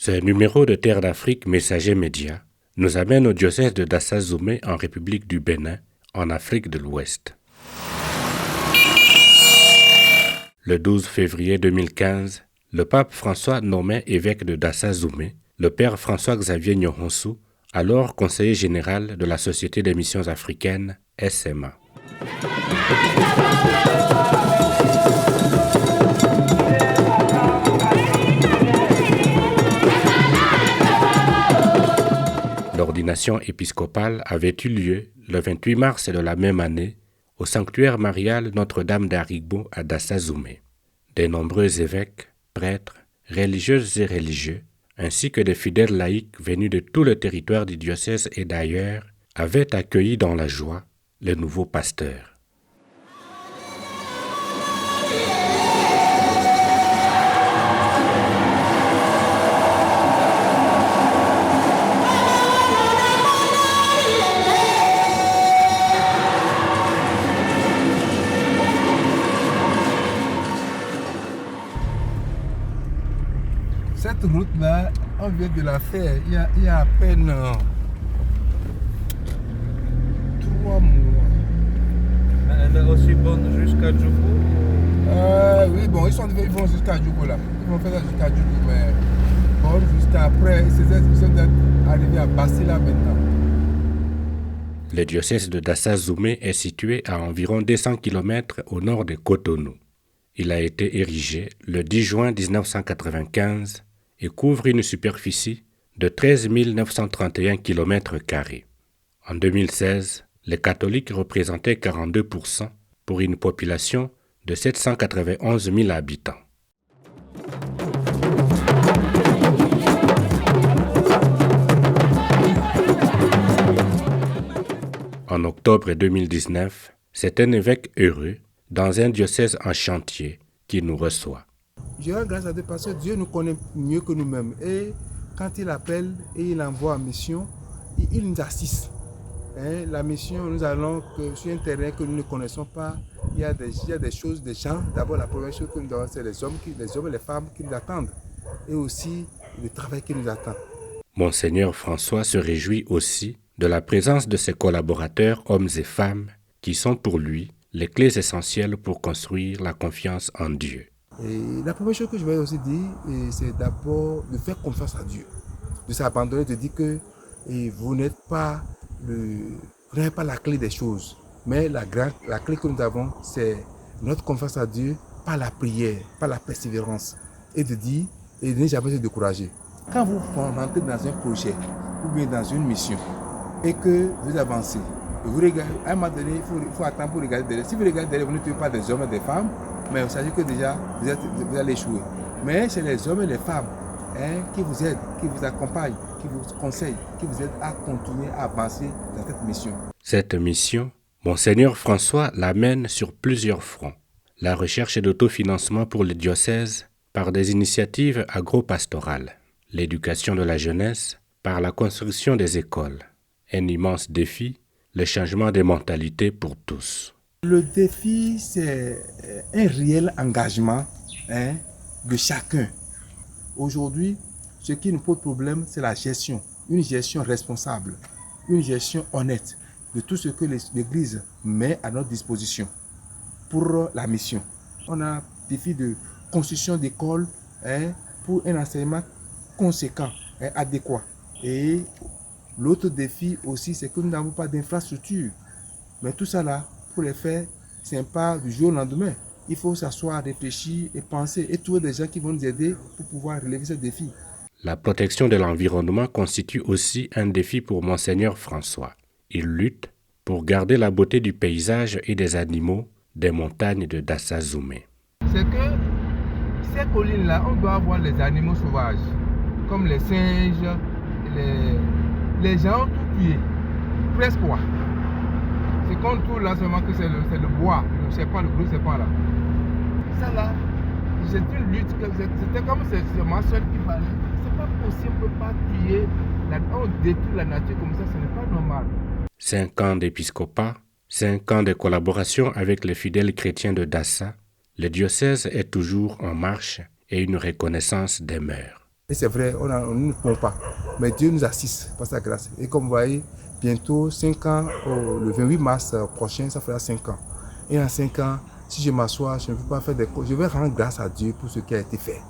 Ce numéro de Terre d'Afrique Messager Média nous amène au diocèse de Dassa-Zoumé en République du Bénin, en Afrique de l'Ouest. Le 12 février 2015, le pape François nommait évêque de Dassa-Zoumé le père François-Xavier Nyohonsou, alors conseiller général de la Société des missions africaines, SMA. L'ordination épiscopale avait eu lieu le 28 mars de la même année au sanctuaire marial Notre-Dame d'Arigbo à Dassa-Zoumé. De nombreux évêques, prêtres, religieuses et religieux, ainsi que des fidèles laïcs venus de tout le territoire du diocèse et d'ailleurs, avaient accueilli dans la joie le nouveau pasteur. Cette route-là, on vient de la faire il y a à peine 3 mois. Elle est aussi bonne jusqu'à Djougou? Oui, bon, ils vont jusqu'à Djougou là. Ils vont faire ça jusqu'à Djougou, mais bon, jusqu'à après, ils sont arrivés à Bassi là maintenant. Le diocèse de Dassa-Zoumé est situé à environ 200 km au nord de Cotonou. Il a été érigé le 10 juin 1995 et couvre une superficie de 13 931 km². En 2016, les catholiques représentaient 42% pour une population de 791 000 habitants. En octobre 2019, c'est un évêque heureux dans un diocèse en chantier qui nous reçoit. Je rends grâce à Dieu parce que Dieu nous connaît mieux que nous-mêmes. Et quand il appelle et il envoie en mission, il nous assiste. La mission, nous allons sur un terrain que nous ne connaissons pas. Il y a des choses, des gens. D'abord, la première chose que nous devons, c'est les hommes et les femmes qui nous attendent. Et aussi le travail qui nous attend. Monseigneur François se réjouit aussi de la présence de ses collaborateurs, hommes et femmes, qui sont pour lui les clés essentielles pour construire la confiance en Dieu. Et la première chose que je vais aussi dire, c'est d'abord de faire confiance à Dieu, de s'abandonner, de dire que vous n'êtes pas la clé des choses, mais la clé que nous avons, c'est notre confiance à Dieu par la prière, par la persévérance, et de dire, et de ne jamais se décourager. Quand vous rentrez dans un projet ou bien dans une mission et que vous avancez, vous regardez, à un moment donné, il faut attendre pour regarder derrière. Si vous regardez derrière, vous ne trouvez pas des hommes et des femmes, mais vous savez que déjà, vous allez échouer. Mais c'est les hommes et les femmes qui vous aident, qui vous accompagnent, qui vous conseillent, qui vous aident à continuer à avancer dans cette mission. Cette mission, Monseigneur François l'amène sur plusieurs fronts. La recherche d'autofinancement pour le diocèse par des initiatives agro-pastorales, l'éducation de la jeunesse par la construction des écoles. Un immense défi, le changement des mentalités pour tous. Le défi, c'est un réel engagement de chacun. Aujourd'hui, ce qui nous pose problème, c'est la gestion. Une gestion responsable, une gestion honnête de tout ce que l'Église met à notre disposition pour la mission. On a un défi de construction d'écoles pour un enseignement conséquent, adéquat. Et l'autre défi aussi, c'est que nous n'avons pas d'infrastructure. Mais tout ça là, pour les faire, ce n'est pas du jour au lendemain. Il faut s'asseoir, réfléchir et penser et trouver des gens qui vont nous aider pour pouvoir relever ce défi. La protection de l'environnement constitue aussi un défi pour Monseigneur François. Il lutte pour garder la beauté du paysage et des animaux des montagnes de Dassa-Zoumé. C'est que ces collines-là, on doit avoir les animaux sauvages, comme les singes, les gens ont tout tué, presque quoi. C'est qu'on trouve là seulement que c'est le bois, c'est pas le gros, c'est pas là. Ça là, c'est une lutte, c'était comme c'est ma soeur qui parlait. C'est pas possible, on ne peut pas tuer, on détruit la nature comme ça, ce n'est pas normal. 5 ans d'épiscopat, 5 ans de collaboration avec les fidèles chrétiens de Dassa, le diocèse est toujours en marche et une reconnaissance demeure. Et c'est vrai, on ne pompe pas. Mais Dieu nous assiste par sa grâce. Et comme vous voyez, bientôt 5 ans, le 28 mars prochain, ça fera 5 ans. Et en 5 ans, si je m'assois, je ne peux pas faire des choses. Je vais rendre grâce à Dieu pour ce qui a été fait.